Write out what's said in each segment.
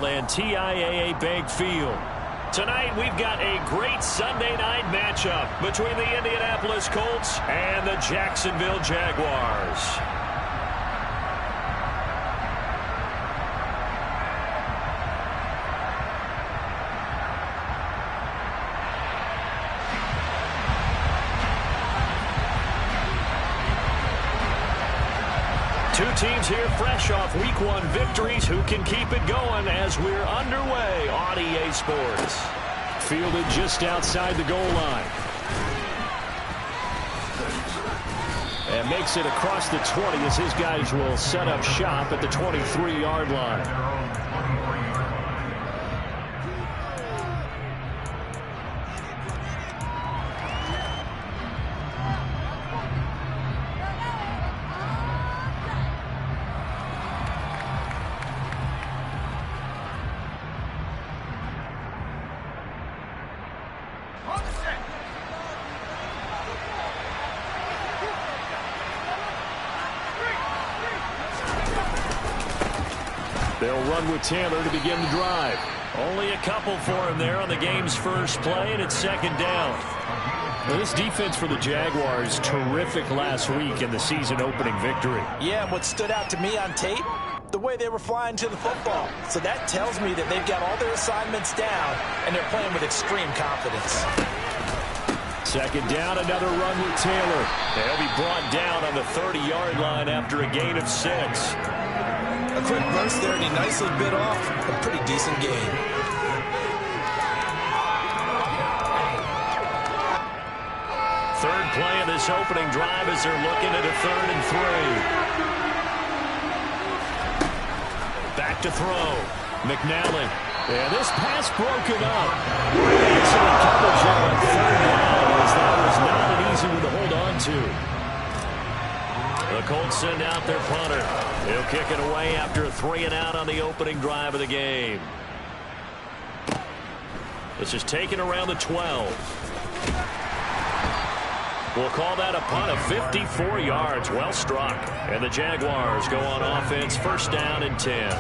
Field and TIAA Bank Field. Tonight, we've got a great Sunday night matchup between the Indianapolis Colts and the Jacksonville Jaguars. Two teams here fresh off Week 1 victories who can keep it going as we're underway on EA Sports. Fielded just outside the goal line. And makes it across the 20 as his guys will set up shop at the 23-yard line. They'll run with Taylor to begin the drive. Only a couple for him there on the game's first play, and it's second down. Well, this defense for the Jaguars, terrific last week in the season-opening victory. Yeah, what stood out to me on tape, the way they were flying to the football. So that tells me that they've got all their assignments down, and they're playing with extreme confidence. Second down, another run with Taylor. They'll be brought down on the 30-yard line after a gain of 6. A quick burst there, and he nicely bit off a pretty decent gain. Third play of this opening drive as they're looking at a 3rd and 3. Back to throw. McNally. Yeah, this pass broken up. Excellent coverage here on 3rd down as that was not an easy one to hold on to. The Colts send out their punter. He'll kick it away after a 3-and-out on the opening drive of the game. This is taken around the 12. We'll call that a punt of 54 yards. Well struck. And the Jaguars go on offense, first down and 10.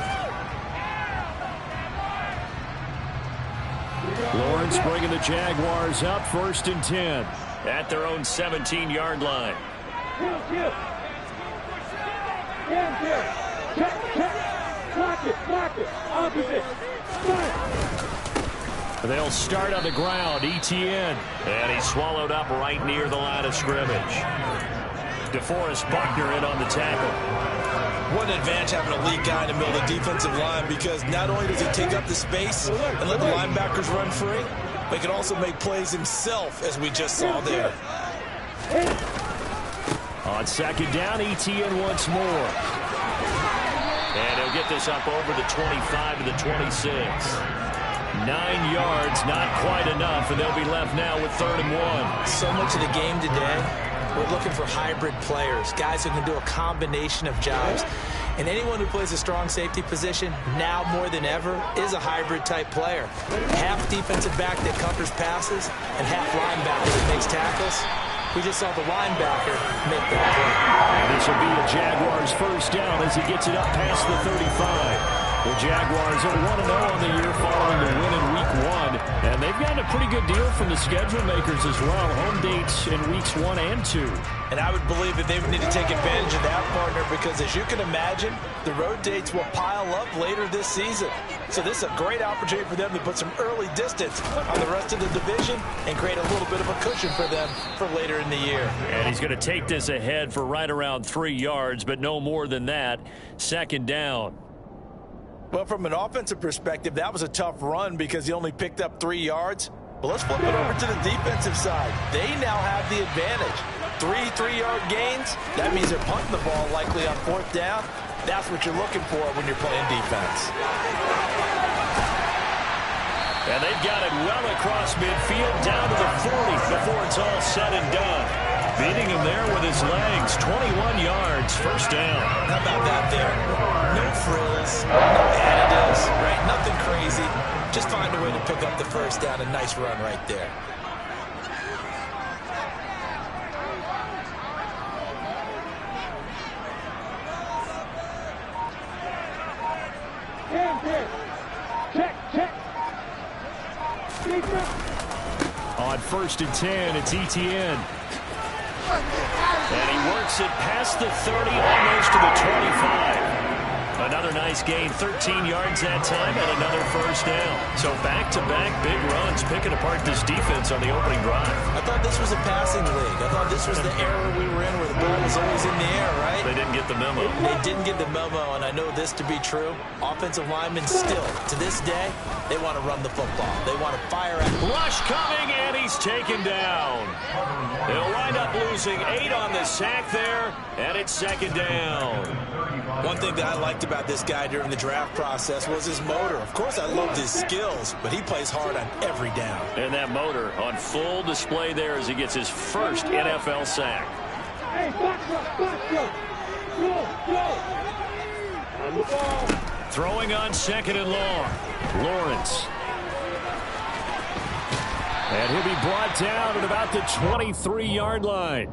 Lawrence bringing the Jaguars up, 1st and 10. At their own 17-yard line. They'll start on the ground. Etienne. And he's swallowed up right near the line of scrimmage. DeForest Buckner in on the tackle. What an advantage having a lead guy in the middle of the defensive line, because not only does he take up the space and let the linebackers run free, but he can also make plays himself, as we just saw there. On second down, Etienne once more. And he'll get this up over the 25 to the 26. 9 yards, not quite enough, and they'll be left now with 3rd and 1. So much of the game today, we're looking for hybrid players, guys who can do a combination of jobs. And anyone who plays a strong safety position, now more than ever, is a hybrid-type player. Half defensive back that covers passes, and half linebacker that makes tackles. We just saw the linebacker make that play. This will be a Jaguars first down as he gets it up past the 35. The Jaguars are 1-0 on the year following the win in Week 1. And they've gotten a pretty good deal from the schedule makers as well. Home dates in Weeks 1 and 2. And I would believe that they would need to take advantage of that, partner, because as you can imagine, the road dates will pile up later this season. So this is a great opportunity for them to put some early distance on the rest of the division and create a little bit of a cushion for them for later in the year. And he's going to take this ahead for right around 3 yards, but no more than that. Second down. Well, from an offensive perspective, that was a tough run because he only picked up 3 yards. But let's flip it over to the defensive side. They now have the advantage. 3-3-yard gains, that means they're punting the ball likely on 4th down. That's what you're looking for when you're playing defense. And they've got it well across midfield down to the 40 before it's all said and done. Beating him there with his legs, 21 yards, first down. How about that there? No frills, no additives, right? Nothing crazy. Just find a way to pick up the first down. A nice run right there. On 1st and 10, it's Etienne. And he works it past the 30, almost to the 25. Another nice gain, 13 yards that time, and another first down. So back-to-back big runs, picking apart this defense on the opening drive. I thought this was a passing league. I thought this was the era we were in where the ball was always in the air, right? They didn't get the memo. They didn't get the memo, and I know this to be true. Offensive linemen still, to this day, they want to run the football. They want to fire at. Rush coming, and he's taken down. They'll wind up losing 8 on the sack there, and it's 2nd down. One thing that I liked about this guy during the draft process was his motor. Of course, I loved his skills, but he plays hard on every down. And that motor on full display there as he gets his first NFL sack. Throwing on 2nd and long. Lawrence. And he'll be brought down at about the 23-yard line.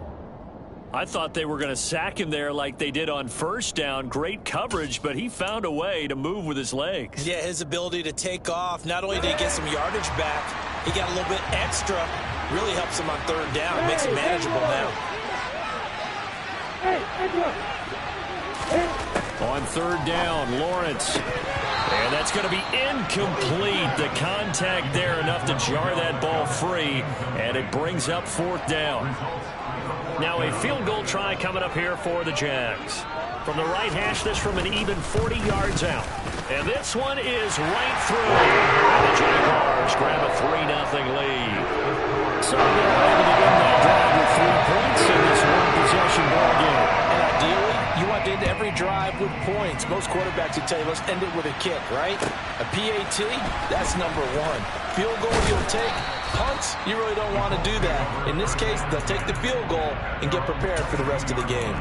I thought they were going to sack him there like they did on 1st down. Great coverage, but he found a way to move with his legs. Yeah, his ability to take off, not only did he get some yardage back, he got a little bit extra. Really helps him on 3rd down. Makes it manageable now. On 3rd down, Lawrence. And that's going to be incomplete. The contact there enough to jar that ball free, and it brings up 4th down. Now a field goal try coming up here for the Jags. From the right hash, this from an even 40 yards out. And this one is right through. And the Jaguars grab a 3-0 lead. So they're able to win that drive with 3 points in this one-possession ball game. And ideally, you want to end every drive with points. Most quarterbacks would tell you, let's end it with a kick, right? A PAT, that's number 1. Field goal you'll take. Punts, you really don't want to do that. In this case, they'll take the field goal and get prepared for the rest of the game.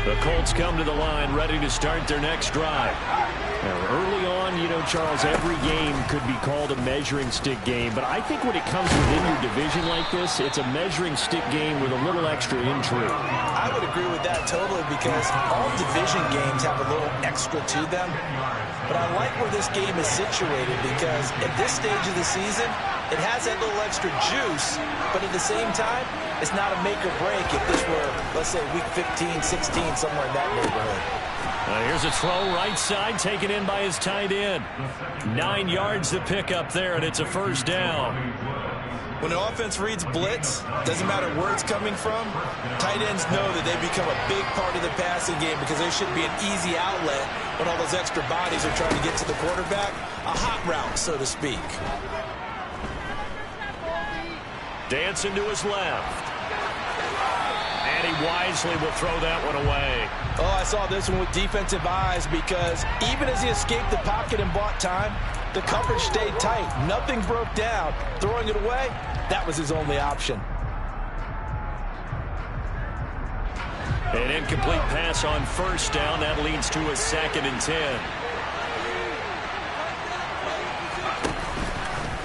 The Colts come to the line ready to start their next drive. Now, early on, you know, Charles, every game could be called a measuring stick game, but I think when it comes within your division like this, it's a measuring stick game with a little extra intrigue. I would agree with that totally because all division games have a little extra to them. But I like where this game is situated because at this stage of the season, it has that little extra juice, but at the same time, it's not a make or break if this were, let's say, week 15, 16, somewhere in that neighborhood. Here's a throw right side taken in by his tight end. 9 yards to pick up there, and it's a 1st down. When the offense reads blitz, doesn't matter where it's coming from, tight ends know that they become a big part of the passing game because there should be an easy outlet when all those extra bodies are trying to get to the quarterback. A hot route, so to speak. Dancing to his left. And he wisely will throw that one away. Oh, I saw this one with defensive eyes because even as he escaped the pocket and bought time, the coverage stayed tight. Nothing broke down. Throwing it away, that was his only option. An incomplete pass on 1st down. That leads to a 2nd and 10.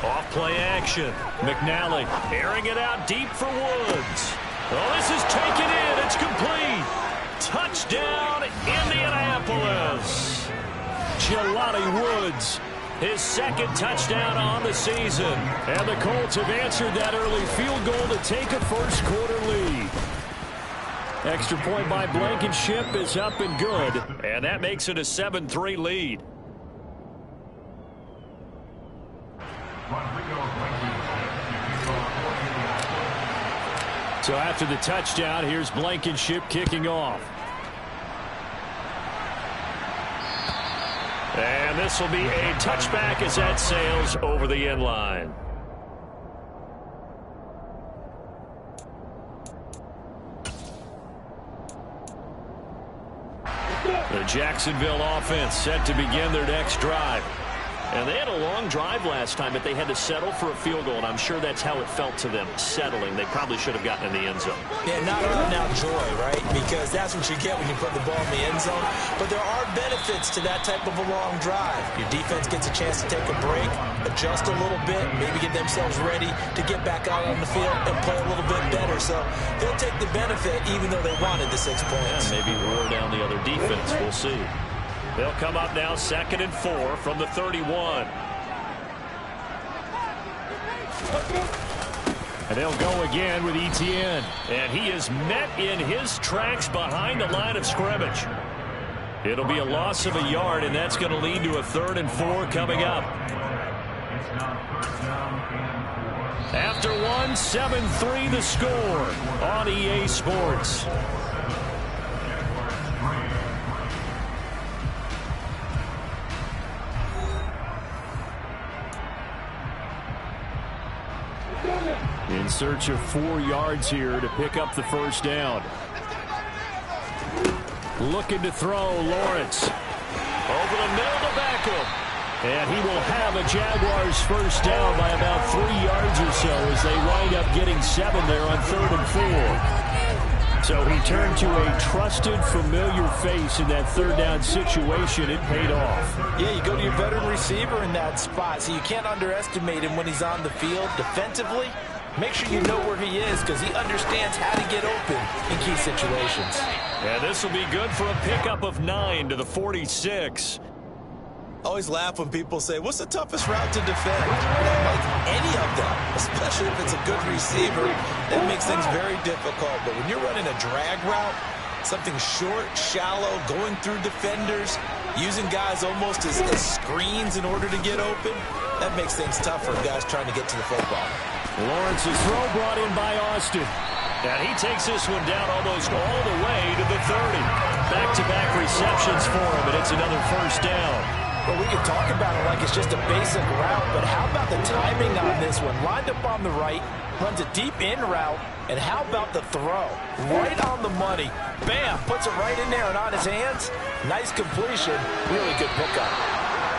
Off-play action. McNally airing it out deep for Woods. Oh, this is taken in. It's complete. Touchdown, Indianapolis. Jelani Woods, his 2nd touchdown on the season. And the Colts have answered that early field goal to take a 1st quarter lead. Extra point by Blankenship is up and good. And that makes it a 7-3 lead. So after the touchdown, here's Blankenship kicking off. And this will be a touchback as that sails over the end line. The Jacksonville offense set to begin their next drive. And they had a long drive last time, but they had to settle for a field goal, and I'm sure that's how it felt to them, settling. They probably should have gotten in the end zone. Yeah, not earning out joy, right? Because that's what you get when you put the ball in the end zone. But there are benefits to that type of a long drive. Your defense gets a chance to take a break, adjust a little bit, maybe get themselves ready to get back out on the field and play a little bit better. So they'll take the benefit even though they wanted the 6 points. Yeah, maybe wore down the other defense. We'll see. They'll come up now 2nd and 4 from the 31. And they'll go again with Etienne. And he is met in his tracks behind the line of scrimmage. It'll be a loss of a yard, and that's going to lead to a 3rd and 4 coming up. After one, 7-3 the score on EA Sports. In search of 4 yards here to pick up the first down. Looking to throw, Lawrence. Over the middle to Beckham. And he will have a Jaguars first down by about 3 yards or so as they wind up getting 7 there on 3rd and 4. So he turned to a trusted, familiar face in that 3rd down situation. It paid off. Yeah, you go to your veteran receiver in that spot, so you can't underestimate him when he's on the field defensively. Make sure you know where he is because he understands how to get open in key situations. And this will be good for a pickup of 9 to the 46. Always laugh when people say, what's the toughest route to defend? Like any of them, especially if it's a good receiver, that makes things very difficult. But when you're running a drag route, something short, shallow, going through defenders, using guys almost as screens in order to get open, that makes things tough for guys trying to get to the football. Lawrence's throw brought in by Austin. And he takes this one down almost all the way to the 30. Back-to-back receptions for him, and it's another first down. Well, we can talk about it like it's just a basic route, but how about the timing on this one? Lined up on the right, runs a deep in route, and how about the throw? Right on the money. Bam, puts it right in there and on his hands. Nice completion, really good pickup.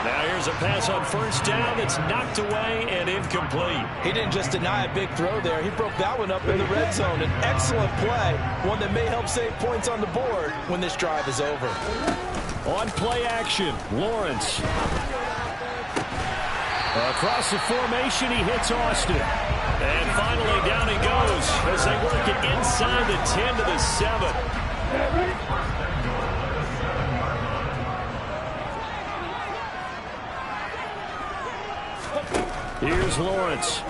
Now here's a pass on first down that's knocked away and incomplete. He didn't just deny a big throw there. He broke that one up in the red zone. An excellent play, one that may help save points on the board when this drive is over. On play action, Lawrence. Across the formation, he hits Austin. And finally down he goes as they work it inside the 10 to the 7. Here's Lawrence.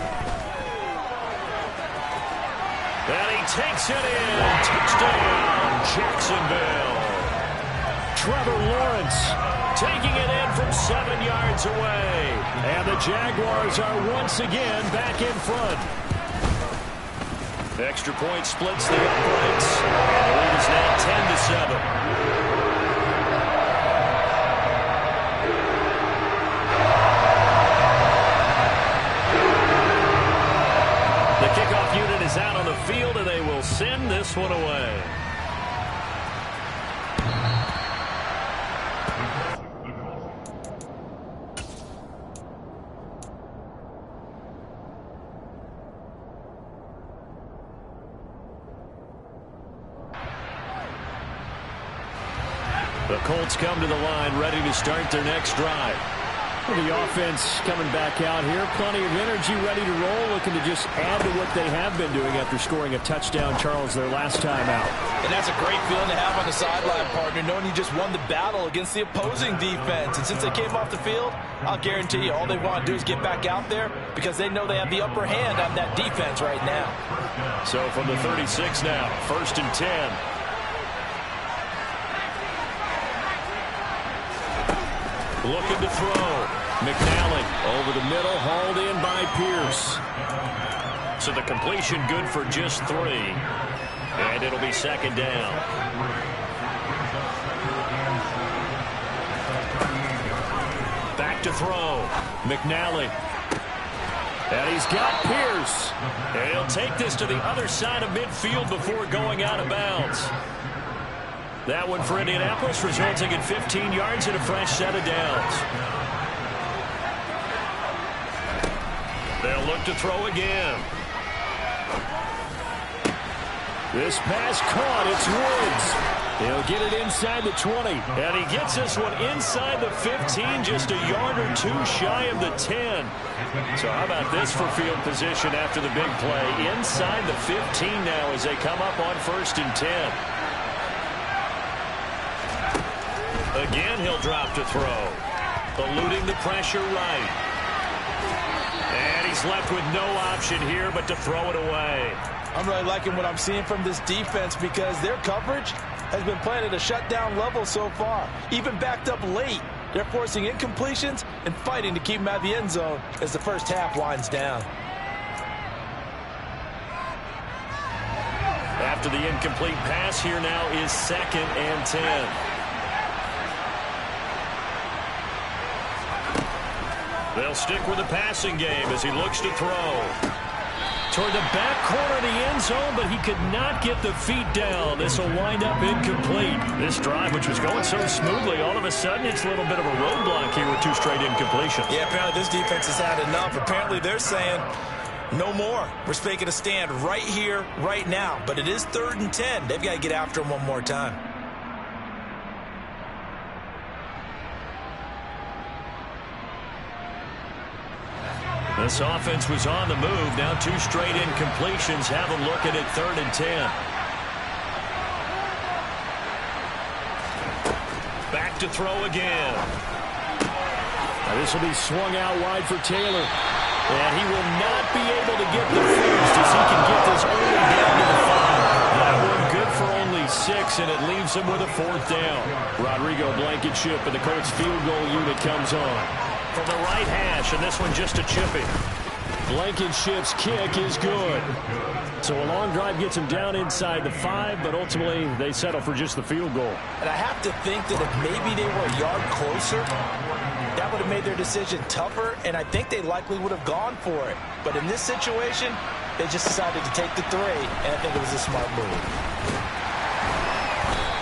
And he takes it in. Touchdown, Jacksonville. Trevor Lawrence taking it in from 7 yards away. And the Jaguars are once again back in front. Extra point splits the uprights. And the lead is now 10 to 7. The kickoff unit is out on the field, and they will send this one away. The Colts come to the line, ready to start their next drive. The offense coming back out here. Plenty of energy, ready to roll, looking to just add to what they have been doing after scoring a touchdown, Charles, their last time out. And that's a great feeling to have on the sideline, partner, knowing you just won the battle against the opposing defense. And since they came off the field, I'll guarantee you all they want to do is get back out there because they know they have the upper hand on that defense right now. So from the 36 now, 1st and 10. Looking to throw. McNally over the middle, hauled in by Pierce. So the completion good for just 3. And it'll be 2nd down. Back to throw. McNally. And he's got Pierce. And he'll take this to the other side of midfield before going out of bounds. That one for Indianapolis, resulting in 15 yards and a fresh set of downs. They'll look to throw again. This pass caught. It's Woods. He'll get it inside the 20. And he gets this one inside the 15, just a yard or two shy of the 10. So how about this for field position after the big play? Inside the 15 now as they come up on 1st and 10. Again, he'll drop to throw. Eluding the pressure right. And he's left with no option here but to throw it away. I'm really liking what I'm seeing from this defense because their coverage has been playing at a shutdown level so far. Even backed up late, they're forcing incompletions and fighting to keep them out of the end zone as the first half winds down. After the incomplete pass, here now is 2nd and 10. They'll stick with the passing game as he looks to throw. Toward the back corner of the end zone, but he could not get the feet down. This will wind up incomplete. This drive, which was going so smoothly, all of a sudden it's a little bit of a roadblock here with 2 straight incompletions. Yeah, apparently this defense has had enough. Apparently they're saying no more. We're making a stand right here, right now. But it is 3rd and 10. They've got to get after him one more time. This offense was on the move. Now 2 straight incompletions. Have them looking at 3rd and 10. Back to throw again. Now this will be swung out wide for Taylor. And he will not be able to get the first as he can get this only down to the 5. That one good for only 6, and it leaves him with a 4th down. Rodrigo Blankenship and the Colts field goal unit comes on. From the right hash, and this one just a chipping. Blankenship's kick is good. So a long drive gets him down inside the 5, but ultimately they settle for just the field goal. And I have to think that if maybe they were a yard closer, that would have made their decision tougher, and I think they likely would have gone for it. But in this situation, they just decided to take the 3, and I think it was a smart move.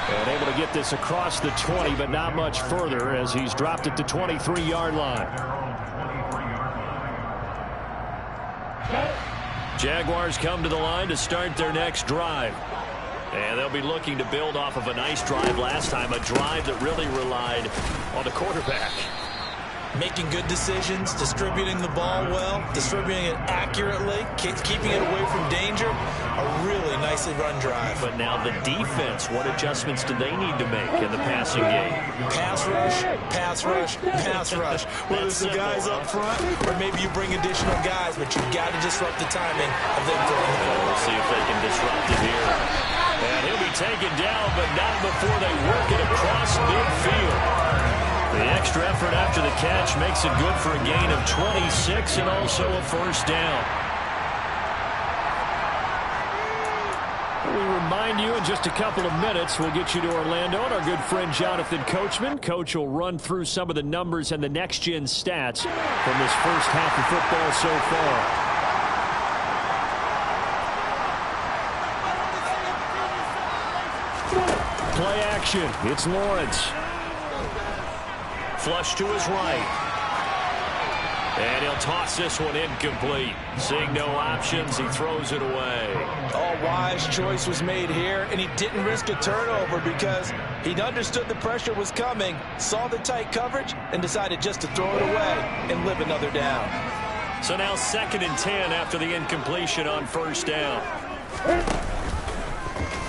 And able to get this across the 20, but not much further as he's dropped it to 23-yard line. Jaguars come to the line to start their next drive. And they'll be looking to build off of a nice drive last time, a drive that really relied on the quarterback. Making good decisions, distributing the ball well, distributing it accurately, keeping it away from danger. A really nicely run drive. But now the defense, what adjustments do they need to make in the passing game? Pass rush, pass rush, pass rush. Whether it's the guys up front or maybe you bring additional guys, but you've got to disrupt the timing of them throwing the ball. We'll see if they can disrupt it here. And he'll be taken down, but not before they work it across midfield. The extra effort after the catch makes it good for a gain of 26 and also a 1st down. We remind you in just a couple of minutes we'll get you to Orlando and our good friend Jonathan Coachman. Coach will run through some of the numbers and the next-gen stats from this first half of football so far. Play action. It's Lawrence. Flush to his right. And he'll toss this one incomplete. Seeing no options, he throws it away. Oh, wise choice was made here, and he didn't risk a turnover because he understood the pressure was coming, saw the tight coverage, and decided just to throw it away and live another down. So now 2nd and 10 after the incompletion on 1st down.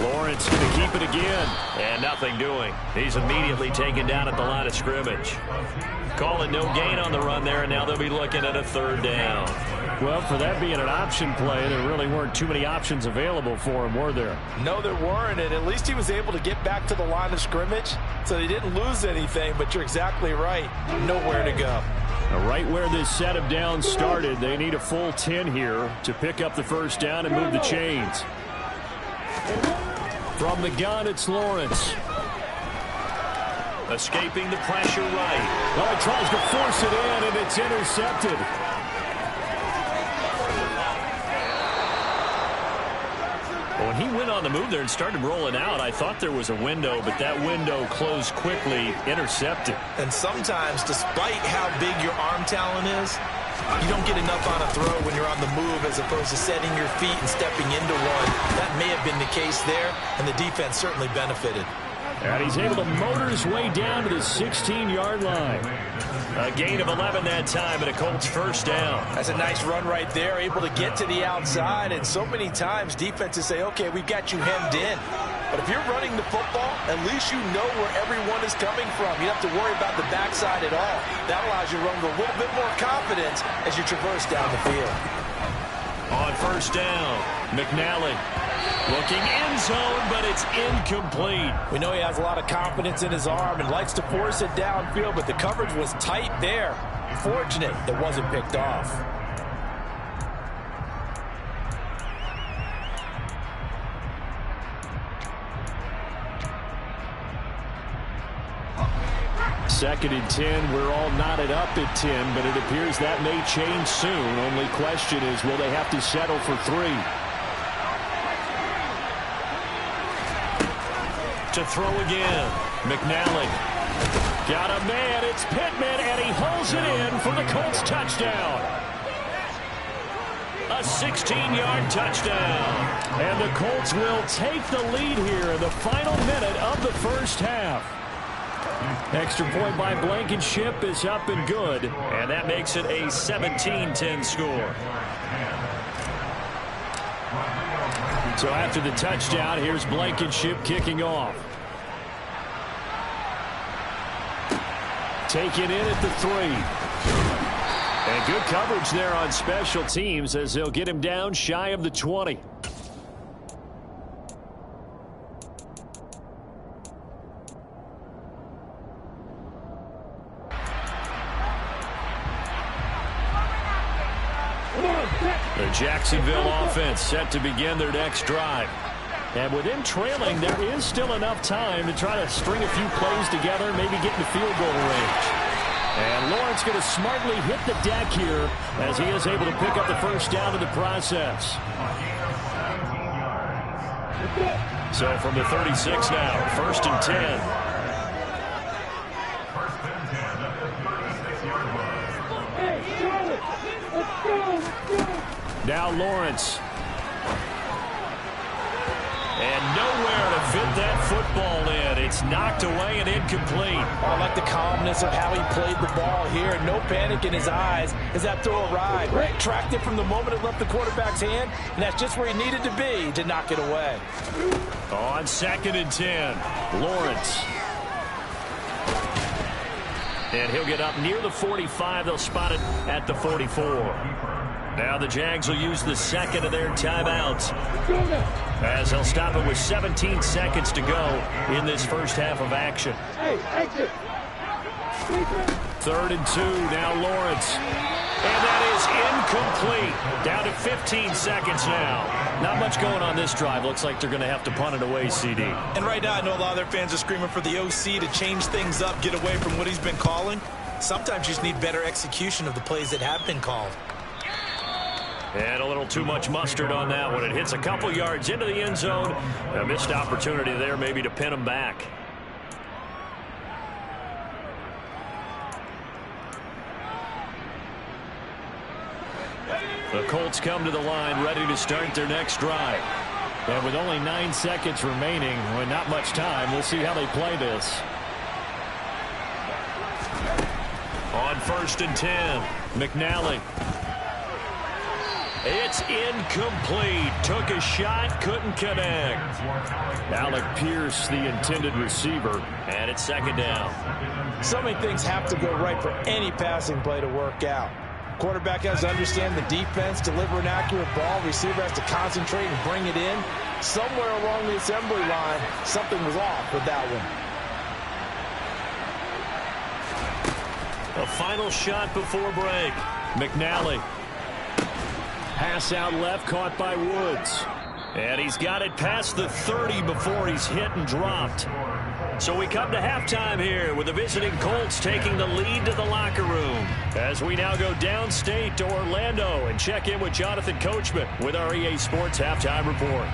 Lawrence going to keep it again, and nothing doing. He's immediately taken down at the line of scrimmage. Calling no gain on the run there, and now they'll be looking at a 3rd down. Well, for that being an option play, there really weren't too many options available for him, were there? No, there weren't, and at least he was able to get back to the line of scrimmage, so they didn't lose anything, but you're exactly right. Nowhere to go. Now, right where this set of downs started, they need a full 10 here to pick up the 1st down and move the chains. From the gun, it's Lawrence. Escaping the pressure right. Well, he tries to force it in, and it's intercepted. When he went on the move there and started rolling out, I thought there was a window, but that window closed quickly, intercepted. And sometimes, despite how big your arm talent is, You don't get enough on a throw when you're on the move as opposed to setting your feet and stepping into one. That may have been the case there, and the defense certainly benefited. And he's able to motor his way down to the 16-yard line. A gain of 11 that time and a Colts first down. That's a nice run right there, able to get to the outside. And so many times defenses say, okay, we've got you hemmed in. But if you're running the football, at least you know where everyone is coming from. You don't have to worry about the backside at all. That allows you to run with a little bit more confidence as you traverse down the field. On first down, McNally looking end zone, but it's incomplete. We know he has a lot of confidence in his arm and likes to force it downfield, but the coverage was tight there. Fortunate it wasn't picked off. Second and 10. We're all knotted up at 10, but it appears that may change soon. Only question is, will they have to settle for 3? To throw again. McNally. Got a man. It's Pittman, and he holds it in for the Colts touchdown. A 16-yard touchdown. And the Colts will take the lead here in the final minute of the first half. Extra point by Blankenship is up and good, and that makes it a 17-10 score. So after the touchdown, here's Blankenship kicking off. Taken in at the 3. And good coverage there on special teams as they'll get him down shy of the 20. The Jacksonville offense set to begin their next drive. And with them trailing, there is still enough time to try to string a few plays together, maybe get into field goal range. And Lawrence going to smartly hit the deck here as he is able to pick up the first down in the process. So from the 36 now, first and 10. Now Lawrence. And nowhere to fit that football in. It's knocked away and incomplete. Oh, I like the calmness of how he played the ball here. No panic in his eyes as that throw arrived. Tracked it from the moment it left the quarterback's hand, and that's just where he needed to be to knock it away. On second and 10, Lawrence. And he'll get up near the 45. They'll spot it at the 44. Now the Jags will use the second of their timeouts as they'll stop it with 17 seconds to go in this first half of action. Third and 2, now Lawrence. And that is incomplete. Down to 15 seconds now. Not much going on this drive. Looks like they're going to have to punt it away, CD. And right now I know a lot of their fans are screaming for the OC to change things up, get away from what he's been calling. Sometimes you just need better execution of the plays that have been called. And a little too much mustard on that one. It hits a couple yards into the end zone. A missed opportunity there maybe to pin him back. The Colts come to the line ready to start their next drive. And with only 9 seconds remaining, with not much time, we'll see how they play this. On first and 10, McNally. It's incomplete. Took a shot, couldn't connect. Alec Pierce, the intended receiver, and it's second down. So many things have to go right for any passing play to work out. Quarterback has to understand the defense, deliver an accurate ball. Receiver has to concentrate and bring it in. Somewhere along the assembly line, something was off with that one. A final shot before break. McNally. Pass out left, caught by Woods. And he's got it past the 30 before he's hit and dropped. So we come to halftime here with the visiting Colts taking the lead to the locker room. As we now go downstate to Orlando and check in with Jonathan Coachman with our EA Sports Halftime Report.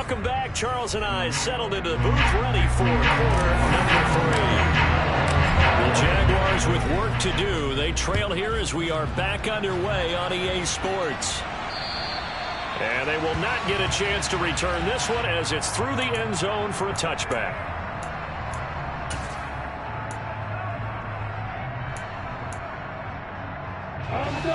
Welcome back. Charles and I settled into the booth ready for quarter number 3. The Jaguars with work to do. They trail here as we are back underway on EA Sports. And they will not get a chance to return this one as it's through the end zone for a touchback.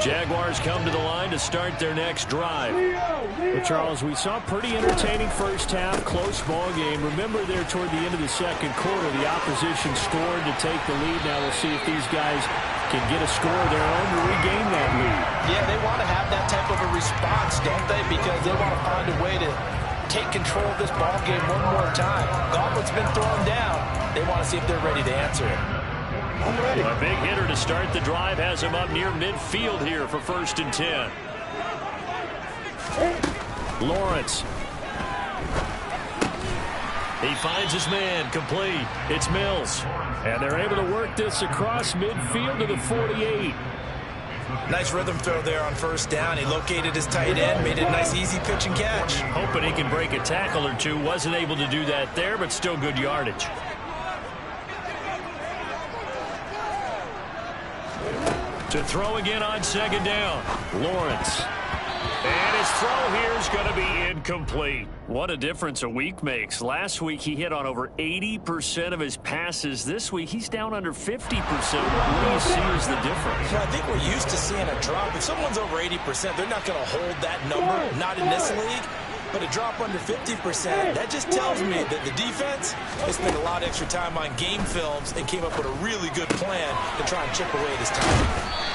Jaguars come to the line to start their next drive. Well, Charles, we saw a pretty entertaining first half, close ball game. Remember there toward the end of the second quarter, the opposition scored to take the lead. Now we'll see if these guys can get a score of their own to regain that lead. Yeah, they want to have that type of a response, don't they? Because they want to find a way to take control of this ball game one more time. Gauntlet's been thrown down. They want to see if they're ready to answer it. A big hitter to start the drive has him up near midfield here for 1st and 10. Lawrence. He finds his man, complete. It's Mills. And they're able to work this across midfield to the 48. Nice rhythm throw there on 1st down. He located his tight end, made it a nice easy pitch and catch. Hoping he can break a tackle or two. Wasn't able to do that there, but still good yardage. To throw again on 2nd down. Lawrence. And his throw here is going to be incomplete. What a difference a week makes. Last week he hit on over 80% of his passes. This week he's down under 50%. What do you see as the difference? Well, I think we're used to seeing a drop. If someone's over 80%, they're not going to hold that number. Not in this league. But a drop under 50%, that just tells me that the defense has spent a lot of extra time on game films and came up with a really good plan to try and chip away this time.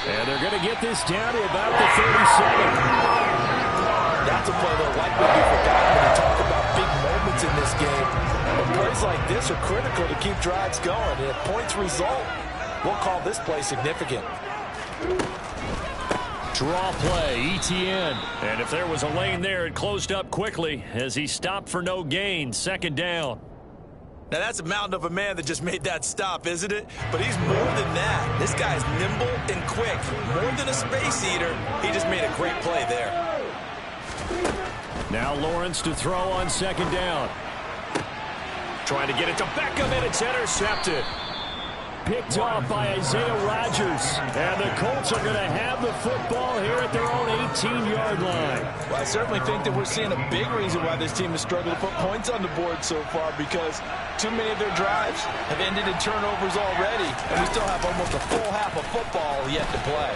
And they're going to get this down to about the 37. That's a play that'll likely be forgotten when you talk about big moments in this game. But plays like this are critical to keep drives going. And if points result, we'll call this play significant. Draw play, ETN. And if there was a lane there, it closed up quickly as he stopped for no gain. 2nd down. Now, that's a mountain of a man that just made that stop, isn't it? But he's more than that. This guy's nimble and quick. More than a space eater, he just made a great play there. Now Lawrence to throw on 2nd down. Trying to get it to Beckham, and it's intercepted. Picked off by Isaiah Rodgers. And the Colts are going to have the football here at their own 18-yard line. Well, I certainly think that we're seeing a big reason why this team has struggled to put points on the board so far, because too many of their drives have ended in turnovers already, and we still have almost a full half of football yet to play.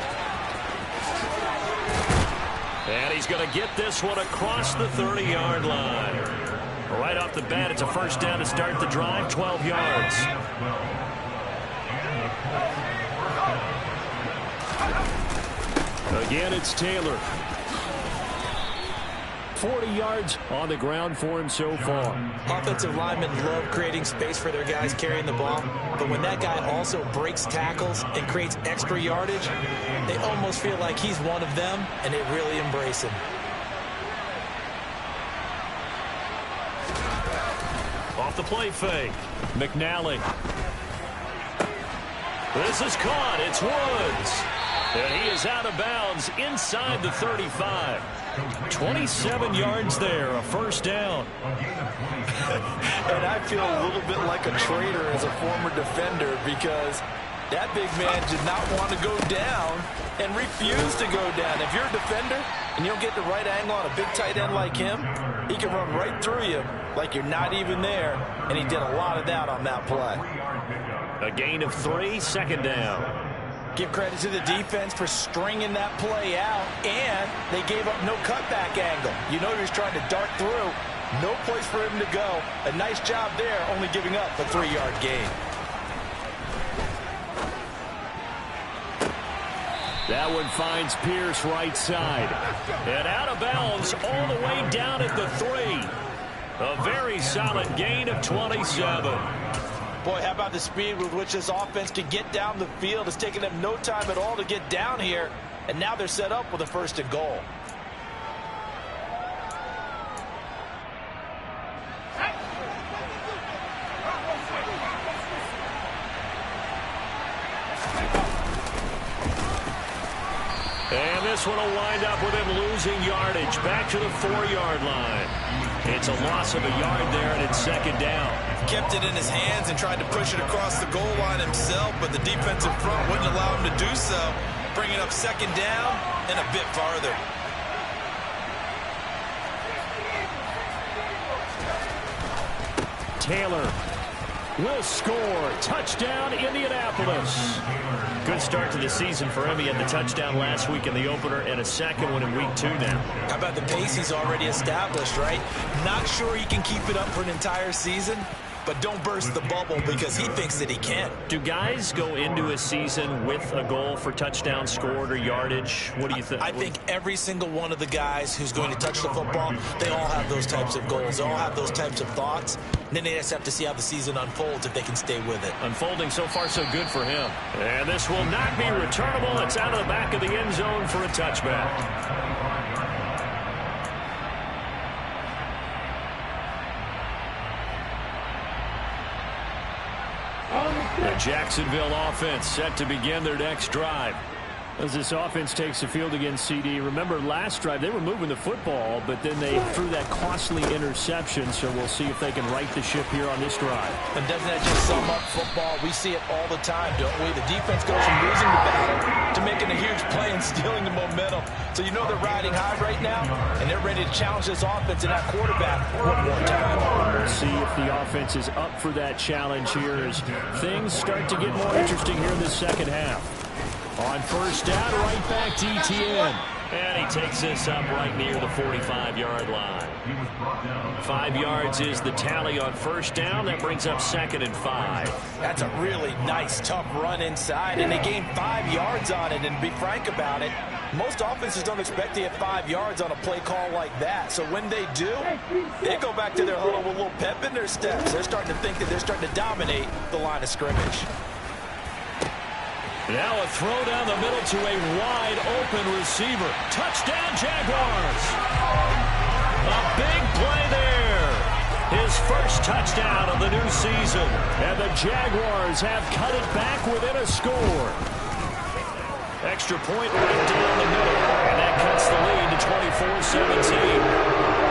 And he's going to get this one across the 30-yard line. Right off the bat, it's a 1st down to start the drive, 12 yards. Again, it's Taylor. 40 yards on the ground for him so far. Offensive linemen love creating space for their guys carrying the ball, but when that guy also breaks tackles and creates extra yardage, they almost feel like he's one of them, and they really embrace him. Off the play fake. McNally. This is caught. It's Woods. And he is out of bounds inside the 35. 27 yards there, a 1st down. And I feel a little bit like a traitor as a former defender, because that big man did not want to go down and refused to go down. If you're a defender and you don't get the right angle on a big tight end like him, he can run right through you like you're not even there, and he did a lot of that on that play. A gain of 3, 2nd down. Give credit to the defense for stringing that play out, and they gave up no cutback angle. You know he was trying to dart through. No place for him to go. A nice job there, only giving up a 3-yard gain. That one finds Pierce right side. And out of bounds all the way down at the 3. A very solid gain of 27. Boy, how about the speed with which this offense can get down the field? It's taken them no time at all to get down here, and now they're set up with a 1st and goal. And this one will wind up with him losing yardage back to the 4-yard line. It's a loss of a yard there, and it's second down. Kept it in his hands and tried to push it across the goal line himself, but the defensive front wouldn't allow him to do so. Bringing up second down and a bit farther. Taylor will score. Touchdown, Indianapolis. Good start to the season for him. He had the touchdown last week in the opener and a second one in week 2 now. How about the pace he's already established, right? Not sure he can keep it up for an entire season, but don't burst the bubble because he thinks that he can. Do guys go into a season with a goal for touchdown scored or yardage? What do you think? I think every single one of the guys who's going to touch the football, they all have those types of goals. They all have those types of thoughts. And then they just have to see how the season unfolds if they can stay with it. Unfolding so far so good for him. And this will not be returnable. It's out of the back of the end zone for a touchback. The Jacksonville offense set to begin their next drive. As this offense takes the field against CD, remember last drive they were moving the football, but then they threw that costly interception, so we'll see if they can right the ship here on this drive. And doesn't that just sum up football? We see it all the time, don't we? The defense goes from losing the battle to making a huge play and stealing the momentum. So you know they're riding high right now, and they're ready to challenge this offense and that quarterback one more time. We'll see if the offense is up for that challenge here as things start to get more interesting here in the second half. On first down, right back to ETN. And he takes this up right near the 45-yard line. 5 yards is the tally on first down. That brings up 2nd and 5. That's a really nice, tough run inside, and they gained 5 yards on it. And to be frank about it, most offenses don't expect to get 5 yards on a play call like that. So when they do, they go back to their huddle with a little pep in their steps. They're starting to think that they're starting to dominate the line of scrimmage. Now a throw down the middle to a wide-open receiver. Touchdown, Jaguars! A big play there. His first touchdown of the new season. And the Jaguars have cut it back within a score. Extra point right down the middle. And that cuts the lead to 24-17.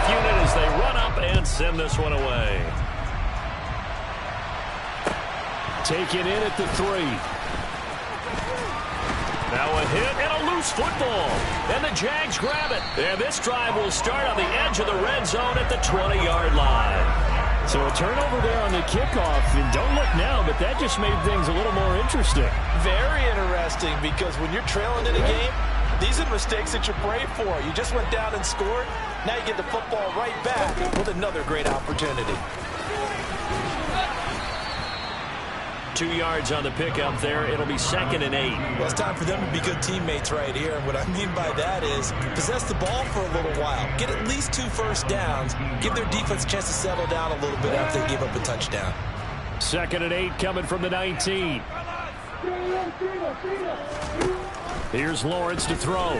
Unit as they run up and send this one away. Taken in at the 3. Now a hit and a loose football. And the Jags grab it. And this drive will start on the edge of the red zone at the 20-yard line. So a turnover there on the kickoff. And don't look now, but that just made things a little more interesting. Very interesting because when you're trailing in a game, these are the mistakes that you pray for. You just went down and scored. Now you get the football right back with another great opportunity. 2 yards on the pickup there. It'll be 2nd and 8. Well, it's time for them to be good teammates right here. And what I mean by that is possess the ball for a little while. Get at least 2 first downs. Give their defense a chance to settle down a little bit after they give up a touchdown. 2nd and 8 coming from the 19. Here's Lawrence to throw.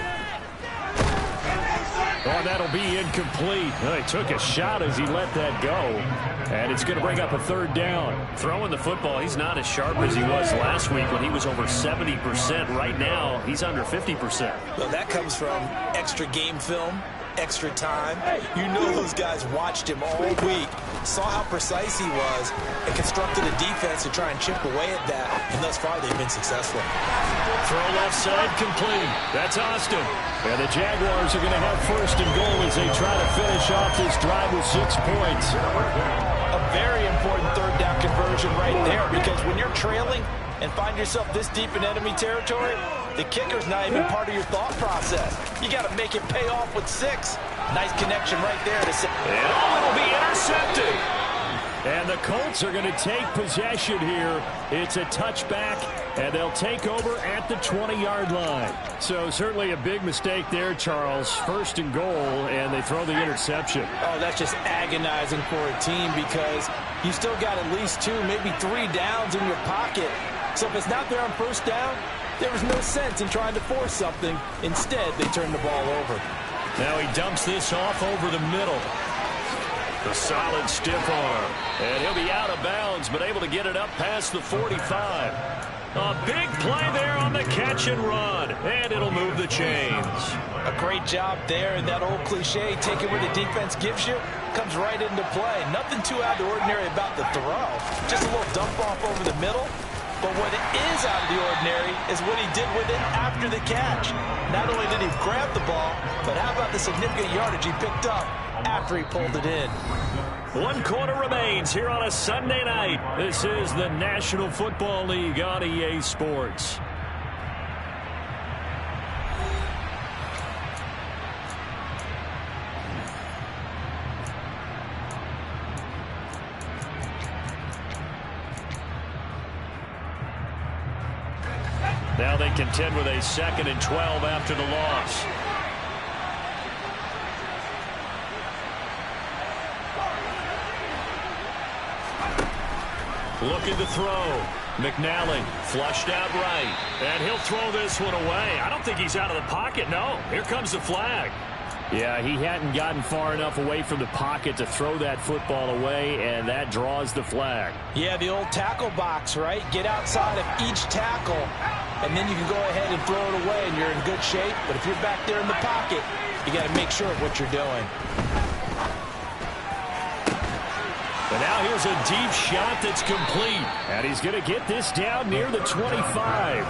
Oh, that'll be incomplete. Well, he took a shot as he let that go. And it's going to bring up a 3rd down. Throwing the football, he's not as sharp as he was last week when he was over 70%. Right now, he's under 50%. Well, that comes from extra game film, extra time. You know those guys watched him all week, saw how precise he was, and constructed a defense to try and chip away at that. And thus far, they've been successful. Throw left side complete. That's Austin. And the Jaguars are going to have 1st and goal as they try to finish off this drive with 6 points. A very important 3rd down conversion right there, because when you're trailing and find yourself this deep in enemy territory, the kicker's not even part of your thought process. You got to make it pay off with 6. Nice connection right there. And it'll be intercepted. And the Colts are going to take possession here. It's a touchback, and they'll take over at the 20-yard line. So certainly a big mistake there, Charles. 1st and goal, and they throw the interception. Oh, that's just agonizing for a team because you still got at least 2, maybe 3 downs in your pocket. So if it's not there on 1st down, there was no sense in trying to force something. Instead, they turn the ball over. Now he dumps this off over the middle. The solid stiff arm. And he'll be out of bounds, but able to get it up past the 45. A big play there on the catch and run, and it'll move the chains. A great job there, and that old cliche, take it where the defense gives you, comes right into play. Nothing too out of the ordinary about the throw. Just a little dump off over the middle. But what is out of the ordinary is what he did with it after the catch. Not only did he grab the ball, but how about the significant yardage he picked up after he pulled it in. 1 quarter remains here on a Sunday night. This is the National Football League on EA Sports. Now they contend with a 2nd and 12 after the loss. Looking to throw. McNally flushed out right. And he'll throw this one away. I don't think he's out of the pocket, no. Here comes the flag. Yeah, he hadn't gotten far enough away from the pocket to throw that football away, and that draws the flag. Yeah, the old tackle box, right? Get outside of each tackle, and then you can go ahead and throw it away, and you're in good shape. But if you're back there in the pocket, you got to make sure of what you're doing. And now here's a deep shot that's complete. And he's going to get this down near the 25.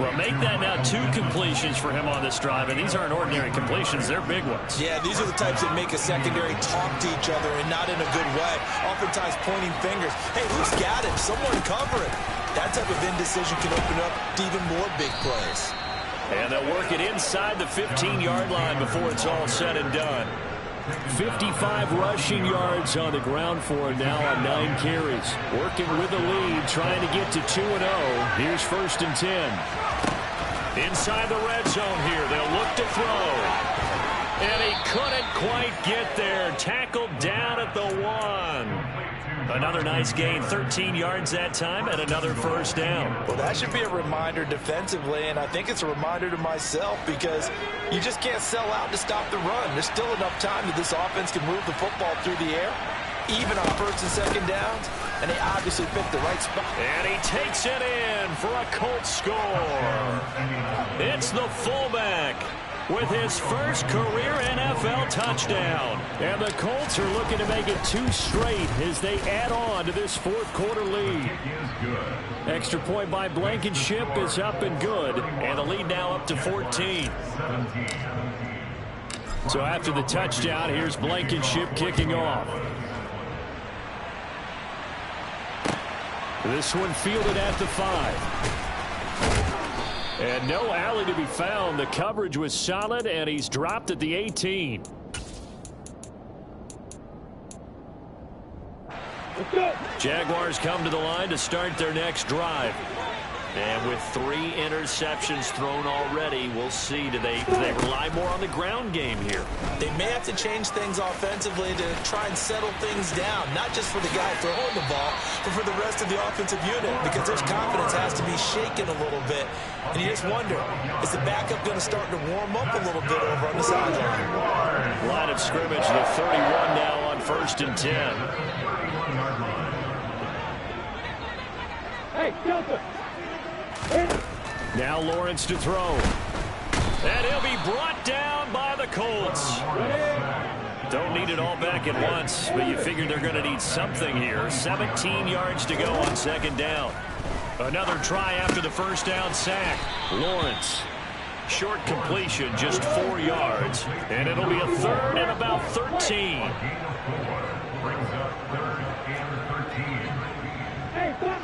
Well, make that now 2 completions for him on this drive, and these aren't ordinary completions. They're big ones. Yeah, these are the types that make a secondary talk to each other, and not in a good way. Oftentimes pointing fingers. Hey, who's got him? Someone cover it. That type of indecision can open up to even more big plays. And they'll work it inside the 15-yard line before it's all said and done. 55 rushing yards on the ground for him now on 9 carries. Working with the lead, trying to get to 2-0. Here's 1st and 10. Inside the red zone here. They'll look to throw. And he couldn't quite get there. Tackled down at the 1. Another nice gain, 13 yards that time, and another 1st down. Well, that should be a reminder defensively, and I think it's a reminder to myself because you just can't sell out to stop the run. There's still enough time that this offense can move the football through the air, even on 1st and 2nd downs, and they obviously picked the right spot. And he takes it in for a Colts score. It's the fullback with his first career NFL touchdown. And the Colts are looking to make it 2 straight as they add on to this 4th quarter lead. Extra point by Blankenship is up and good. And the lead now up to 14. So after the touchdown, here's Blankenship kicking off. This one fielded at the 5. And no alley to be found. The coverage was solid, and he's dropped at the 18. Jaguars come to the line to start their next drive. And with 3 interceptions thrown already, we'll see. Do they rely more on the ground game here? They may have to change things offensively to try and settle things down, not just for the guy throwing the ball, but for the rest of the offensive unit, because their confidence has to be shaken a little bit. And you just wonder, is the backup going to start to warm up a little bit over on the sideline? Line of scrimmage, the 31 now on 1st and 10. Hey, Delta! Now Lawrence to throw. And he'll be brought down by the Colts. Don't need it all back at once, but you figure they're going to need something here. 17 yards to go on 2nd down. Another try after the 1st down sack. Lawrence. Short completion, just 4 yards. And it'll be a 3rd and about 13. Hey, stop.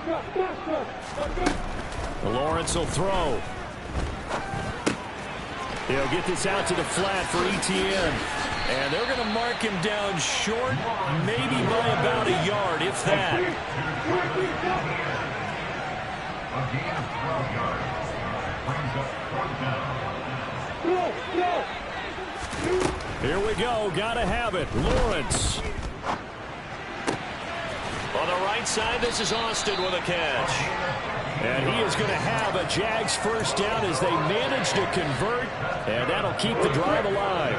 Lawrence will throw. He'll get this out to the flat for Etienne. And they're going to mark him down short, maybe by about a yard, if that. Here we go. Gotta have it. Lawrence. On the right side, this is Austin with a catch. And he is going to have a Jags 1st down as they manage to convert. And that'll keep the drive alive.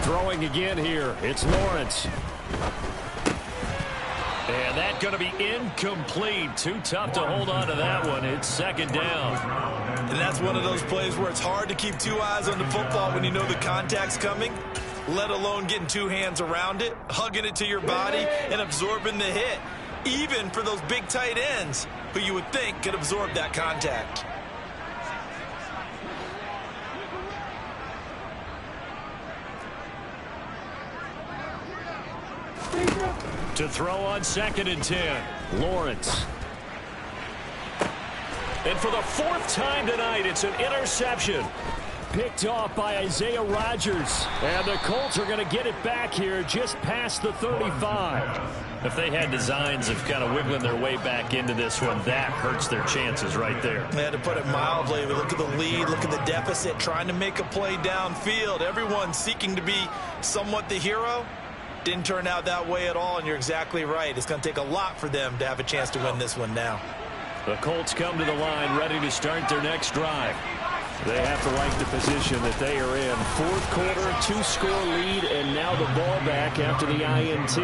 Throwing again here. It's Lawrence. And that's going to be incomplete. Too tough to hold on to that one. It's second down. And that's one of those plays where it's hard to keep two eyes on the football when you know the contact's coming, let alone getting two hands around it, hugging it to your body, and absorbing the hit, even for those big tight ends who you would think could absorb that contact. To throw on 2nd and 10. Lawrence. And for the 4th time tonight, it's an interception. Picked off by Isaiah Rodgers. And the Colts are going to get it back here just past the 35. If they had designs of kind of wiggling their way back into this one, that hurts their chances right there. They had to put it mildly. Look at the lead, look at the deficit, trying to make a play downfield. Everyone seeking to be somewhat the hero. Didn't turn out that way at all, and you're exactly right. It's going to take a lot for them to have a chance to win this one now. The Colts come to the line ready to start their next drive. They have to like the position that they are in. 4th quarter, 2-score lead, and now the ball back after the INT.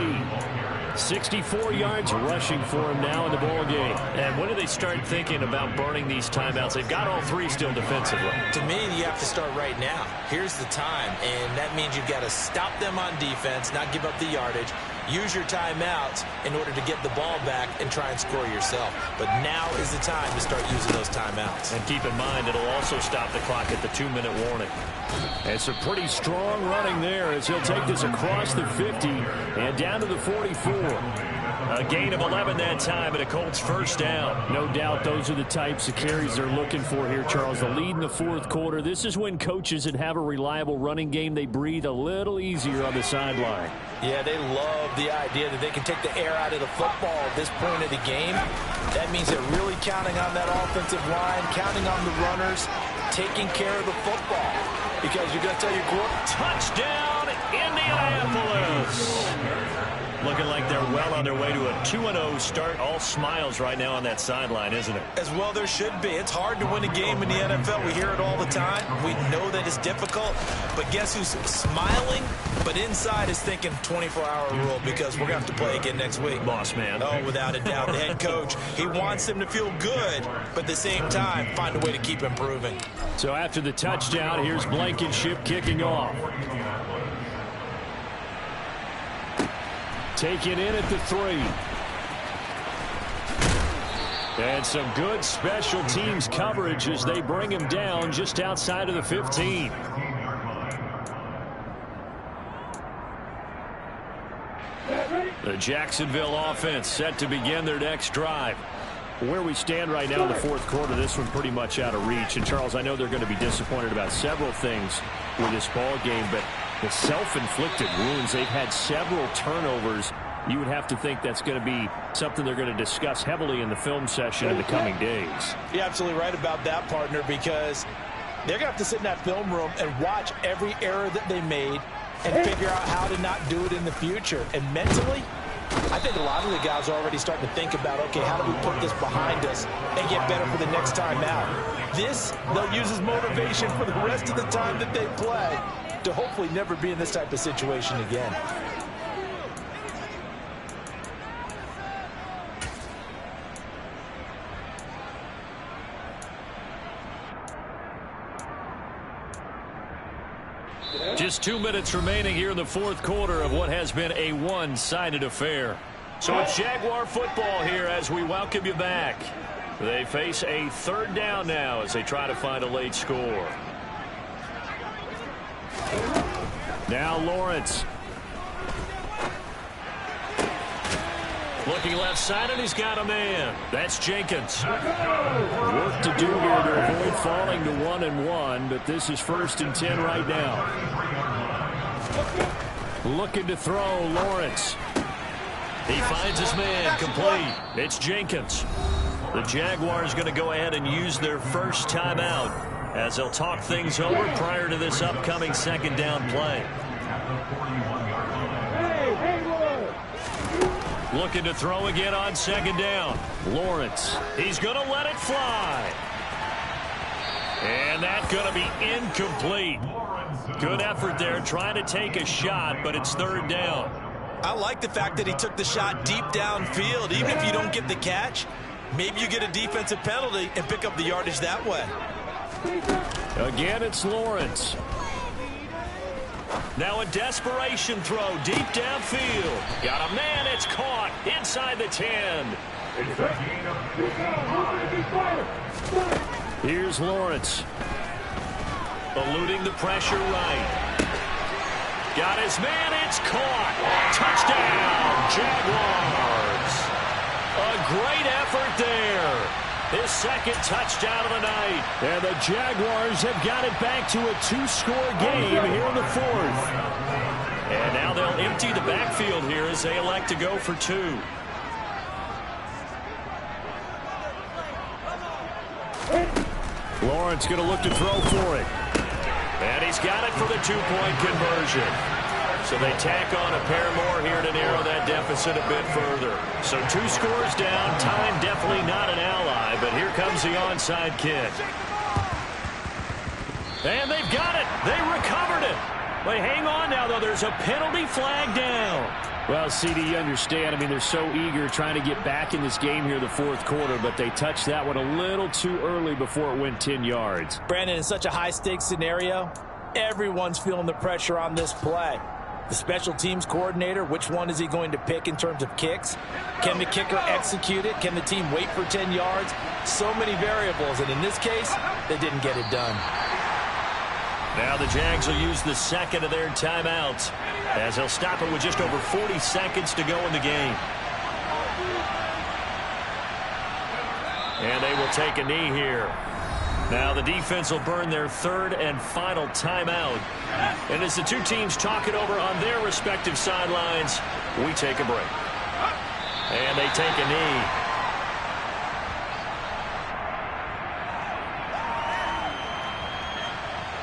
64 yards rushing for him now in the ball game. And when do they start thinking about burning these timeouts? They've got all 3 still defensively. To me, you have to start right now. Here's the time, and that means you've got to stop them on defense, not give up the yardage, use your timeouts in order to get the ball back and try and score yourself. But now is the time to start using those timeouts. And keep in mind, it'll also stop the clock at the 2-minute warning. It's a pretty strong running there as he'll take this across the 50 and down to the 44. A gain of 11 that time and a Colts first down. No doubt those are the types of carries they're looking for here, Charles. The lead in the 4th quarter. This is when coaches that have a reliable running game, they breathe a little easier on the sideline. Yeah, they love the idea that they can take the air out of the football at this point of the game. That means they're really counting on that offensive line, counting on the runners, taking care of the football. Because you're going to tell your quarterback, touchdown, Indianapolis. Looking like they're well on their way to a 2-0 start. All smiles right now on that sideline, isn't it? As well there should be. It's hard to win a game in the NFL. We hear it all the time. We know that it's difficult. But guess who's smiling? But inside is thinking 24-hour rule because we're going to have to play again next week. Boss man. Oh, without a doubt. The head coach, he wants them to feel good, but at the same time, find a way to keep improving. So after the touchdown, here's Blankenship kicking off. Taken in at the 3. And some good special teams coverage as they bring him down just outside of the 15. The Jacksonville offense set to begin their next drive. Where we stand right now in the 4th quarter, this one pretty much out of reach. And, Charles, I know they're going to be disappointed about several things with this ball game, but the self-inflicted wounds, they've had several turnovers. You would have to think that's going to be something they're going to discuss heavily in the film session in the coming days. You're absolutely right about that, partner, because they're going to have to sit in that film room and watch every error that they made and figure out how to not do it in the future. And mentally, I think a lot of the guys are already starting to think about, okay, how do we put this behind us and get better for the next time out? This, they'll use as motivation for the rest of the time that they play to hopefully never be in this type of situation again. Just 2 minutes remaining here in the 4th quarter of what has been a one-sided affair. So it's Jaguar football here as we welcome you back. They face a 3rd down now as they try to find a late score. Now Lawrence. Looking left side, and he's got a man. That's Jenkins. Work to do here to avoid falling to 1-1, but this is 1st and 10 right now. Looking to throw, Lawrence. He finds his man, complete. It's Jenkins. The Jaguars going to go ahead and use their first timeout as they'll talk things over prior to this upcoming 2nd down play. Looking to throw again on 2nd down. Lawrence. He's going to let it fly. And that's going to be incomplete. Good effort there trying to take a shot, but it's 3rd down. I like the fact that he took the shot deep downfield. Even if you don't get the catch, maybe you get a defensive penalty and pick up the yardage that way. Again, it's Lawrence. Now a desperation throw deep downfield. Got a man, it's caught inside the 10. Here's Lawrence. Eluding the pressure right. Got his man, it's caught. Touchdown, Jaguars. A great effort there. His second touchdown of the night. And the Jaguars have got it back to a 2-score game here in the 4th. And now they'll empty the backfield here as they elect to go for 2. Lawrence going to look to throw for it. And he's got it for the 2-point conversion. So they tack on a pair more here to narrow that deficit a bit further. So 2 scores down. Time definitely not an ally, but here comes the onside kick. And they've got it. They recovered it. But hang on now, though. There's a penalty flag down. Well, CD, you understand. I mean, they're so eager trying to get back in this game here the 4th quarter, but they touched that one a little too early before it went 10 yards. Brandon, in such a high-stakes scenario, everyone's feeling the pressure on this play. The special teams coordinator, which one is he going to pick in terms of kicks? Can the kicker execute it? Can the team wait for 10 yards? So many variables, and in this case, they didn't get it done. Now the Jags will use the second of their timeouts as they'll stop it with just over 40 seconds to go in the game. And they will take a knee here. Now the defense will burn their 3rd and final timeout. And as the 2 teams talk it over on their respective sidelines, we take a break. And they take a knee.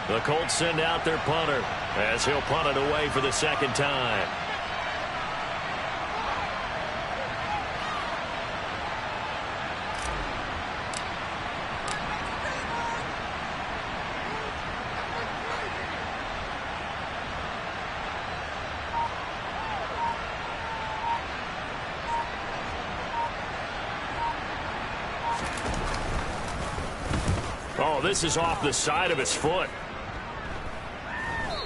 The Colts send out their punter as he'll punt it away for the 2nd time. Oh, this is off the side of his foot.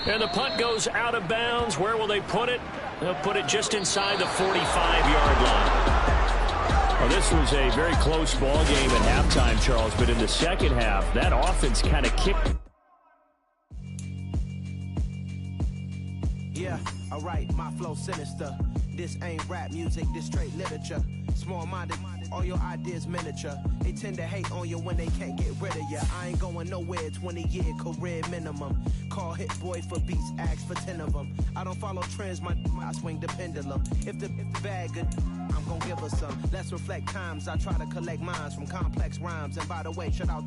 And the punt goes out of bounds. Where will they put it? They'll put it just inside the 45-yard line. Well, this was a very close ball game at halftime, Charles, but in the second half, that offense kind of kicked. Yeah, alright, my flow sinister. This ain't rap music, this straight literature. Small-minded, all your ideas miniature. They tend to hate on you when they can't get rid of you. I ain't going nowhere, 20-year career minimum. Call Hit Boy for beats, ask for 10 of them. I don't follow trends, I swing the pendulum. If the bag good, I'm gonna give her some. Let's reflect times, I try to collect minds from complex rhymes. And by the way, shout out